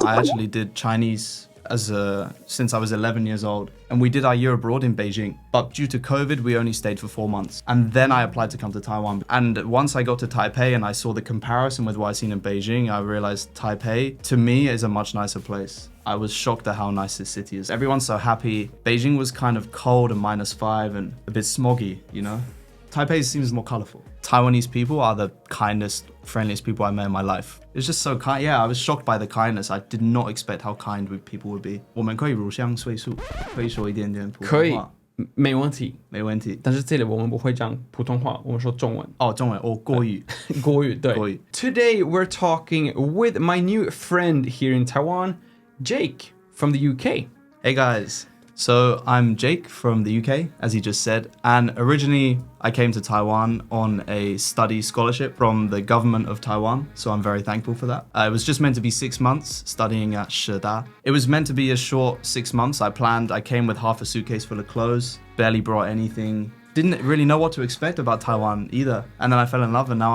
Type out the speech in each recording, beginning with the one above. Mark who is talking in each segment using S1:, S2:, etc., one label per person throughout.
S1: I actually did Chinese since I was 11 years old, and we did our year abroad in Beijing. But due to COVID, we only stayed for 4 months, and then I applied to come to Taiwan. And once I got to Taipei and I saw the comparison with what I'd seen in Beijing, I realized Taipei, to me, is a much nicer place. I was shocked at how nice this city is. Everyone's so happy. Beijing was kind of cold and -5 and a bit smoggy, you know? Taipei seems more colorful. Taiwanese people are the kindest, friendliest people I met in my life. It's just so kind. Yeah, I was shocked by the kindness. I did not expect how kind people would be. 我们可以入乡随俗，可以说一点点普通话。
S2: 可以，没问题，
S1: 没问题。
S2: 但是这里我们不会讲普通话，我们说中文。
S1: 哦，中文哦，国语，
S2: 国语对。
S1: 国语。
S2: Today we're talking with my new friend here in Taiwan, Jake from the UK.
S1: Hey guys. So I'm Jake from the UK, as he just said, and originally I came to Taiwan on a study scholarship from the government of Taiwan, so I'm very thankful for that. It was just meant to be 6 months studying at Shida. It was meant to be a short 6 months. I came with half a suitcase full of clothes, barely brought anything, didn't really know what to expect about Taiwan either. And then I fell in love, and now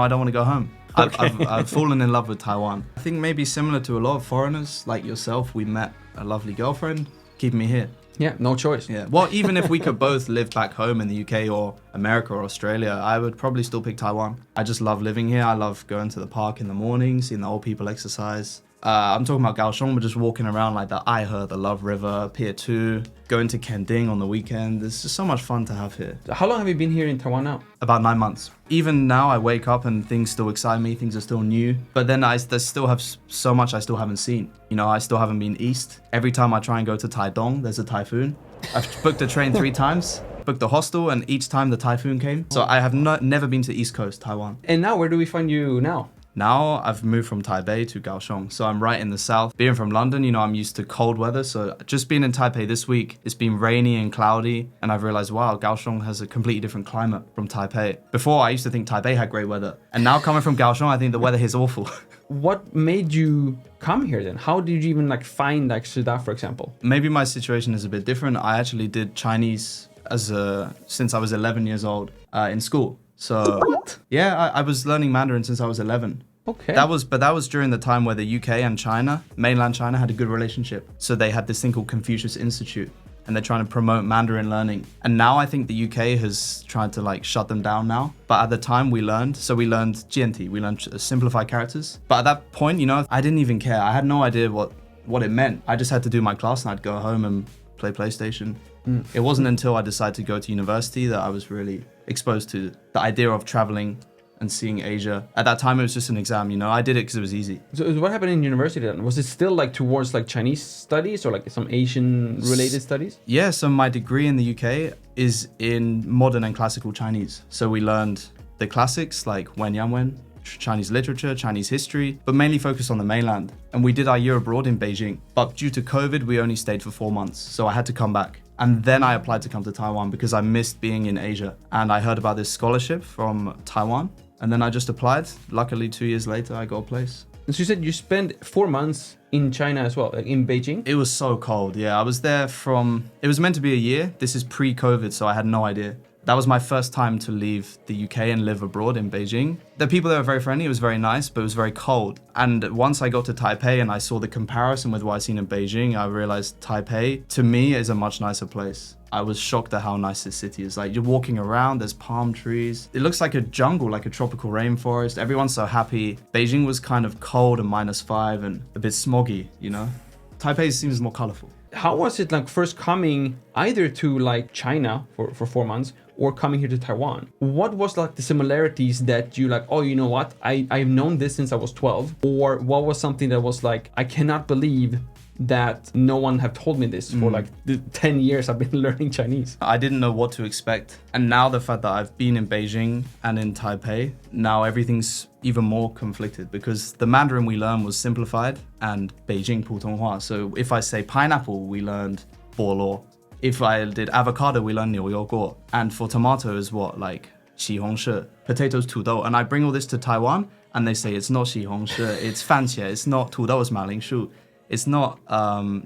S1: I don't want to go home.
S2: Okay.
S1: I've fallen in love with Taiwan. I think maybe similar to a lot of foreigners like yourself, we met a lovely girlfriend, keeping me here.
S2: Yeah, no choice.
S1: Yeah. Well, even if we could both live back home in the UK or America or Australia, I would probably still pick Taiwan. I just love living here. I love going to the park in the morning, seeing the old people exercise. I'm talking about Kaohsiung, but just walking around like the Aihe, the Love River, Pier 2, going to Kending on the weekend. There's just so much fun to have here.
S2: How long have you been here in Taiwan now?
S1: About 9 months. Even now, I wake up and things still excite me. Things are still new. But then I still have so much I still haven't seen. You know, I still haven't been east. Every time I try and go to Taidong, there's a typhoon. I've booked a train 3 times, booked a hostel, and each time the typhoon came. So I have never been to East Coast, Taiwan.
S2: And now, where do we find you now?
S1: Now I've moved from Taipei to Kaohsiung, so I'm right in the south. Being from London, you know, I'm used to cold weather, so just being in Taipei this week, it's been rainy and cloudy, and I've realized, wow, Kaohsiung has a completely different climate from Taipei. Before, I used to think Taipei had great weather, and now coming from Kaohsiung, I think the weather here is awful.
S2: What made you come here then? How did you even find Shida, for example?
S1: Maybe my situation is a bit different. I actually did Chinese since I was 11 years old in school. So
S2: what?
S1: Yeah, I was learning Mandarin since I was 11.
S2: Okay.
S1: That was during the time where the UK and China, mainland China, had a good relationship. So they had this thing called Confucius Institute, and they're trying to promote Mandarin learning. And now I think the UK has tried to shut them down now. But at the time we learned 简体, we learned simplified characters. But at that point, you know, I didn't even care. I had no idea what it meant. I just had to do my class and I'd go home and play PlayStation. It wasn't until I decided to go to university that I was really exposed to the idea of traveling and seeing Asia. At that time, it was just an exam, you know. I did it because it was easy.
S2: So what happened in university then? Was it still towards Chinese studies or some Asian related studies?
S1: Yeah, so my degree in the UK is in modern and classical Chinese. So we learned the classics like Wen Yanwen, Chinese literature, Chinese history, but mainly focused on the mainland. And we did our year abroad in Beijing. But due to COVID, we only stayed for 4 months. So I had to come back. And then I applied to come to Taiwan because I missed being in Asia. And I heard about this scholarship from Taiwan. And then I just applied. Luckily, 2 years later, I got a place.
S2: So you said you spent 4 months in China as well, in Beijing?
S1: It was so cold, yeah. I was there it was meant to be a year. This is pre-COVID, so I had no idea. That was my first time to leave the UK and live abroad in Beijing. The people there were very friendly, it was very nice, but it was very cold. And once I got to Taipei and I saw the comparison with what I'd seen in Beijing, I realized Taipei, to me, is a much nicer place. I was shocked at how nice this city is. You're walking around, there's palm trees. It looks like a jungle, like a tropical rainforest. Everyone's so happy. Beijing was kind of cold and -5 and a bit smoggy, you know? Taipei seems more colorful.
S2: How was it first coming either to China for 4 months or coming here to Taiwan? What was the similarities that you oh, you know what? I've known this since I was 12. Or what was something that was I cannot believe that no one have told me this for the 10 years I've been learning Chinese.
S1: I didn't know what to expect. And now the fact that I've been in Beijing and in Taipei, now everything's even more conflicted because the Mandarin we learned was simplified and Beijing Putonghua. So if I say pineapple, we learned Bolo. If I did avocado, we learned 牛油果. And for tomato is what? 西红柿, potatoes 土豆. And I bring all this to Taiwan and they say it's not 西红柿, it's 番茄, it's not 土豆, it's 马铃薯. It's not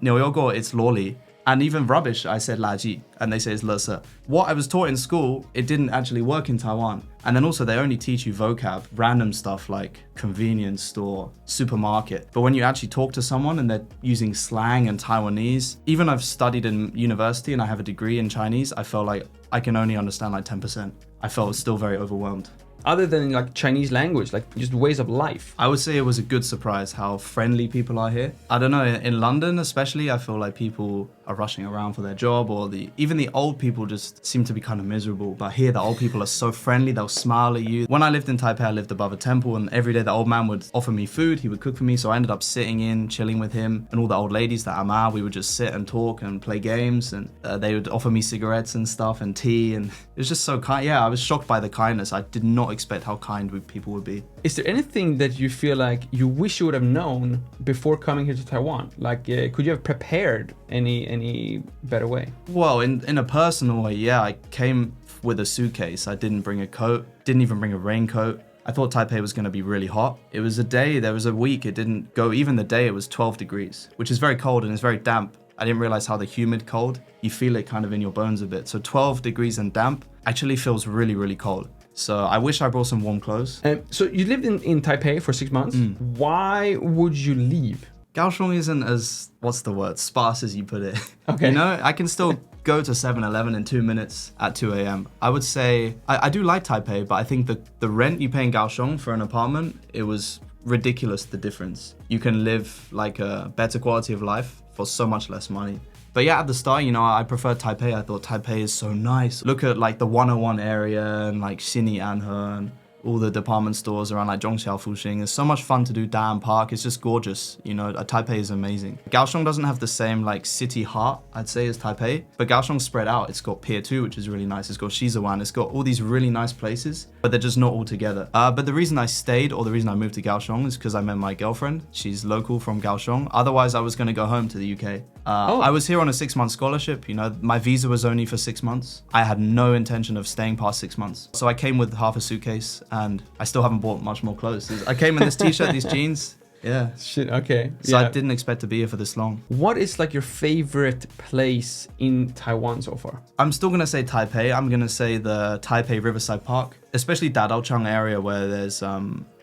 S1: 牛油果, it's loli. And even rubbish, I said 垃圾, and they say it's 垃圾. What I was taught in school, it didn't actually work in Taiwan. And then also they only teach you vocab, random stuff like convenience store, supermarket. But when you actually talk to someone and they're using slang and Taiwanese, even I've studied in university and I have a degree in Chinese, I felt like I can only understand like 10%. I felt still very overwhelmed.
S2: Other than like Chinese language, like just ways of life.
S1: I would say it was a good surprise how friendly people are here. I don't know, in London especially, I feel like people are rushing around for their job, or even the old people just seem to be kind of miserable. But here the old people are so friendly, they'll smile at you. When I lived in Taipei, I lived above a temple, and every day the old man would offer me food, he would cook for me, so I ended up sitting in, chilling with him, and all the old ladies, the ama, we would just sit and talk and play games, and they would offer me cigarettes and stuff and tea, and it was just so kind. Yeah, I was shocked by the kindness. I did not expect how kind people would be.
S2: Is there anything that you feel like you wish you would have known before coming here to Taiwan? Like, could you have prepared any better way?
S1: Well, in a personal way, yeah, I came with a suitcase. I didn't bring a coat, didn't even bring a raincoat. I thought Taipei was going to be really hot. It was there was a week, it didn't go, even the day it was 12 degrees, which is very cold and it's very damp. I didn't realize how the humid cold, you feel it kind of in your bones a bit. So 12 degrees and damp actually feels really, really cold. So I wish I brought some warm clothes.
S2: So you lived in Taipei for 6 months. Why would you leave?
S1: Kaohsiung isn't as, what's the word, sparse as you put it.
S2: Okay.
S1: You know, I can still go to 7-Eleven in 2 minutes at 2 a.m. I would say, I do like Taipei, but I think the rent you pay in Kaohsiung for an apartment, it was ridiculous, the difference. You can live like a better quality of life for so much less money. But yeah, at the start, you know, I preferred Taipei. I thought Taipei is so nice. Look at like the 101 area and like Xini Anhe and all the department stores around like Zhongxiao, Fuxing. It's so much fun to do. Dan Park, it's just gorgeous. You know, Taipei is amazing. Kaohsiung doesn't have the same like city heart, I'd say, as Taipei. But Kaohsiung's spread out. It's got Pier 2, which is really nice. It's got Shizuan. It's got all these really nice places, but they're just not all together. But the reason I stayed, or the reason I moved to Kaohsiung, is because I met my girlfriend. She's local from Kaohsiung. Otherwise, I was going to go home to the UK. I was here on a 6-month scholarship. You know, my visa was only for 6 months. I had no intention of staying past 6 months. So I came with half a suitcase and I still haven't bought much more clothes. I came in this t-shirt, these jeans. Yeah.
S2: Shit, okay.
S1: So
S2: yeah.
S1: I didn't expect to be here for this long.
S2: What is like your favorite place in Taiwan so far?
S1: I'm still going to say Taipei. I'm going to say the Taipei Riverside Park, especially Dadaochang area where there's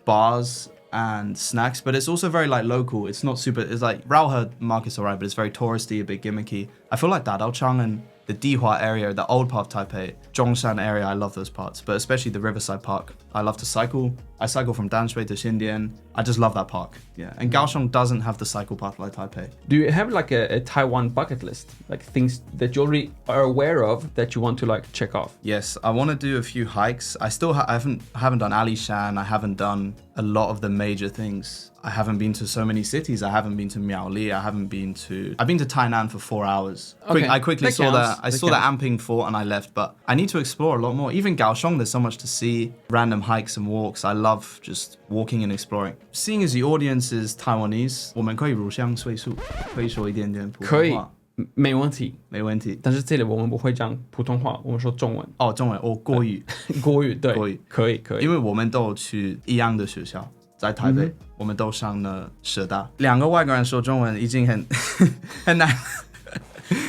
S1: bars and snacks, but it's also very like local. It's not super, it's like Raohe Market's alright, but it's very touristy, a bit gimmicky. I feel like Dadaochang and the Dihua area, the old part of Taipei, Zhongshan area, I love those parts, but especially the Riverside Park. I love to cycle. I cycle from Danshui to Xindian. I just love that park. Yeah, and Kaohsiung doesn't have the cycle path like Taipei.
S2: Do you have like a Taiwan bucket list? Like things that you already are aware of that you want to like check off?
S1: Yes, I want to do a few hikes. I still haven't done Alishan. I haven't done a lot of the major things. I haven't been to so many cities. I haven't been to Miaoli. I've been to Tainan for 4 hours.
S2: Okay.
S1: I quickly saw
S2: counts.
S1: that. I saw the Amping Fort and I left, but I need to explore a lot more. Even Kaohsiung, there's so much to see. Random hikes and walks. I love just walking and exploring. Seeing as the audience is Taiwanese, 我们可以入乡随俗，可以说一点点普通话。
S2: 可以，没问题。
S1: 没问题。
S2: 但是这里我们不会讲普通话，我们说中文。
S1: 哦，中文哦，国语。
S2: 国语对，
S1: 国语
S2: 可以。
S1: 因为我们都去一样的学校，在台北，我们都上了社大。2个外国人说中文已经很难。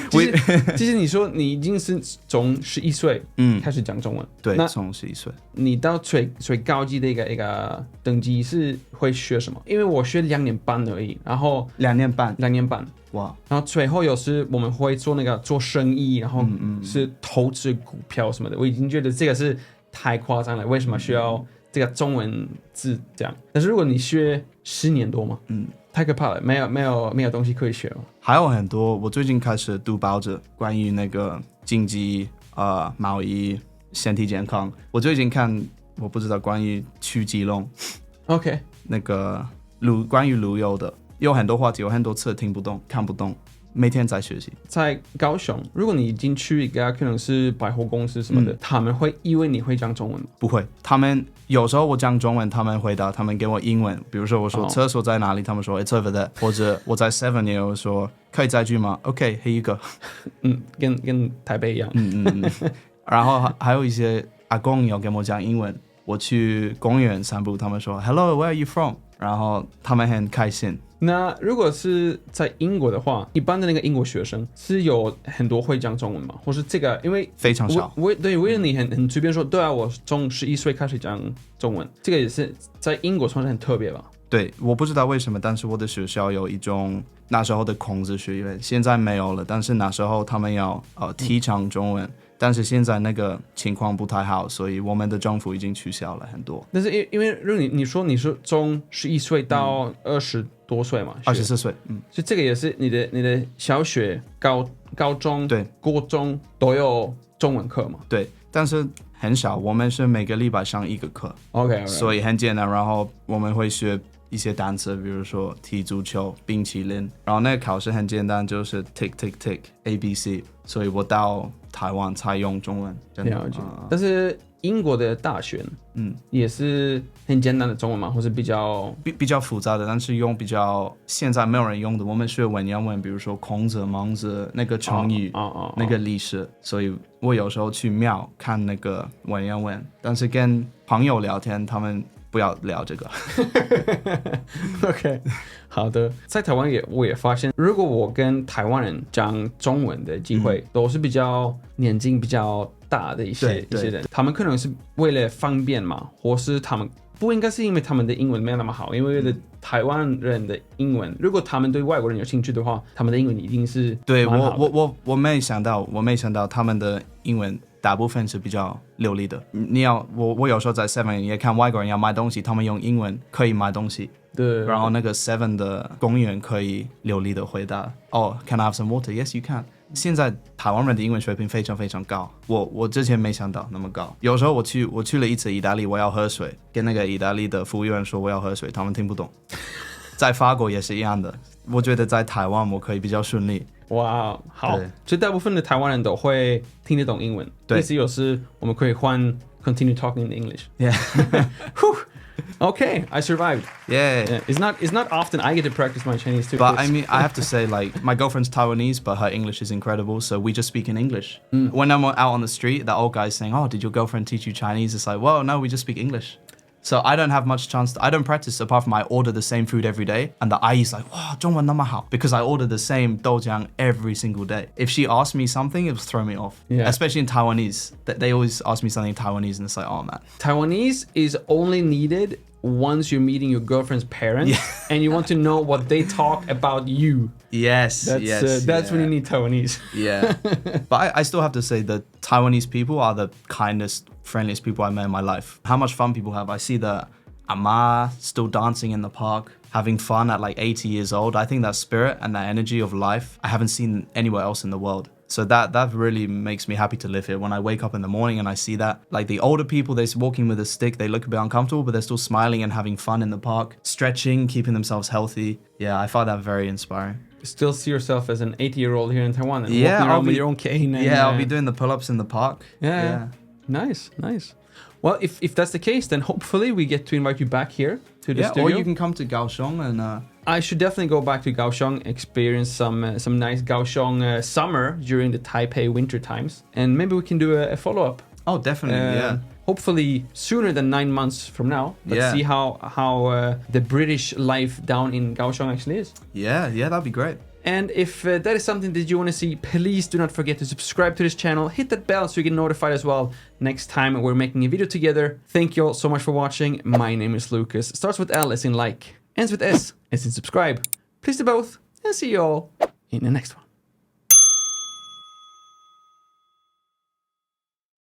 S2: 其实你说你已经是从11岁开始讲中文，
S1: 对，从11岁。
S2: 你到最高级的一个等级是会学什么？因为我学2年半而已，然后
S1: 2年半，
S2: 哇！然后最后有时我们会做生意，然后是投资股票什么的。我已经觉得这个是太夸张了，为什么需要这个中文字这样？但是如果你学10年多嘛，太可怕了，没有东西可以学了。
S1: 还有很多，我最近开始读报纸，关于那个经济、贸易、身体健康。我最近看，我不知道关于去基隆
S2: ，OK，
S1: 那个关于旅游的，有很多话题，有很多词听不懂、看不懂，每天在学习。
S2: 在高雄，如果你已经去一个可能是百货公司什么的，他们会以为你会讲中文吗？
S1: 不会，他们有时候我讲中文，他们回答，他们给我英文。比如说我说厕所在哪里，他们说 It's over there， 或者我在 Seven 也有说可以载具吗 ？OK， here you go。
S2: 跟台北一样。
S1: 然后还有一些阿公有跟我讲英文。我去公园散步，他们说 Hello， where are you from？ 然后他们很开心。
S2: 那如果是在英国的话，一般的那个英国学生是有很多会讲中文吗？或是这个因为
S1: 非常少。
S2: 对，为了你很随便说，对啊，我从11岁开始讲中文，这个也是在英国算是很特别吧？
S1: 对，我不知道为什么，但是我的学校有一种那时候的孔子学院，现在没有了，但是那时候他们要提倡中文。但是现在那个情况不太好，所以我们的政府已经取消了很多。
S2: 但是因为如果你说你是从11岁到20多岁嘛
S1: ，24岁，
S2: 所以这个也是你的小学、高中、
S1: 对，
S2: 国中都有中文课嘛？
S1: 对，但是很少，我们是每个礼拜上一个课
S2: ，OK，
S1: 所以很简单。然后我们会学一些单词，比如说踢足球、冰淇淋。然后那个考试很简单，就是 tick tick tick ABC。所以我到台湾才用中文，真的。
S2: 但是英国的大学，也是很简单的中文嘛，或是比较
S1: 复杂的，但是用比较现在没有人用的。我们学文言文，比如说孔子、孟子那个成语，那个历史。所以我有时候去庙看那个文言文，但是跟朋友聊天，他们不要聊这个。
S2: OK， 好的。在台湾我也发现，如果我跟台湾人讲中文的机会，都是比较年纪比较大的一些人，他们可能是为了方便嘛，或是他们不应该是因为他们的英文没有那么好，因为台湾人的英文，如果他们对外国人有兴趣的话，他们的英文一定是
S1: 对我没想到他们的英文大部分是比较流利的。我有时候在 Seven 也看外国人要买东西，他们用英文可以买东西。
S2: 对，
S1: 然后那个 Seven 的公员可以流利的回答，Can I have some water? Yes, you can. 现在台湾人的英文水平非常非常高，我之前没想到那么高。有时候我去了一次意大利，我要喝水，跟那个意大利的服务员说我要喝水，他们听不懂。在法国也是一样的，我觉得在台湾我可以比较顺利。
S2: 哇，好，所以大部分的台湾人都会听得懂英文。对，意思有时我们可以换 continue talking in English.
S1: Yeah.
S2: Okay, I survived.
S1: Yeah.
S2: It's not often I get to practice my Chinese too.
S1: But I mean, I have to say, like, my girlfriend's Taiwanese, but her English is incredible, so we just speak in English. When I'm out on the street, that old guy's saying, did your girlfriend teach you Chinese? It's like, well, no, we just speak English. So I don't have much chance. I don't practice apart from I order the same food every day. And the ayi's like, wow, 中文那么好, because I order the same doujiang every single day. If she asks me something, it will throw me off. Yeah. Especially in Taiwanese. They always ask me something in Taiwanese and it's like, oh man.
S2: Taiwanese is only needed once you're meeting your girlfriend's parents and you want to know what they talk about you.
S1: That's
S2: when you need Taiwanese.
S1: Yeah. But I still have to say that Taiwanese people are the kindest, friendliest people I met in my life. How much fun people have. I see the ama still dancing in the park, having fun at like 80 years old. I think that spirit and that energy of life, I haven't seen anywhere else in the world. So that really makes me happy to live here. When I wake up in the morning and I see that, like the older people, they're walking with a stick, they look a bit uncomfortable, but they're still smiling and having fun in the park, stretching, keeping themselves healthy. Yeah, I find that very inspiring.
S2: Still see yourself as an 80-year-old here in Taiwan and
S1: walking
S2: around with your own cane.
S1: I'll be doing the pull-ups in the park.
S2: Yeah. Nice. Well, if that's the case, then hopefully we get to invite you back here to the studio.
S1: Or you can come to Kaohsiung and...
S2: I should definitely go back to Kaohsiung, experience some nice Kaohsiung summer during the Taipei winter times, and maybe we can do a follow-up.
S1: Oh, definitely,
S2: Hopefully sooner than 9 months from now. Let's see how the British life down in Kaohsiung actually is.
S1: Yeah, that'd be great.
S2: And if that is something that you want to see, please do not forget to subscribe to this channel. Hit that bell so you get notified as well next time we're making a video together. Thank you all so much for watching. My name is Lucas. Starts with L as in like, ends with S as in subscribe. Please do both, and see you all in the next one.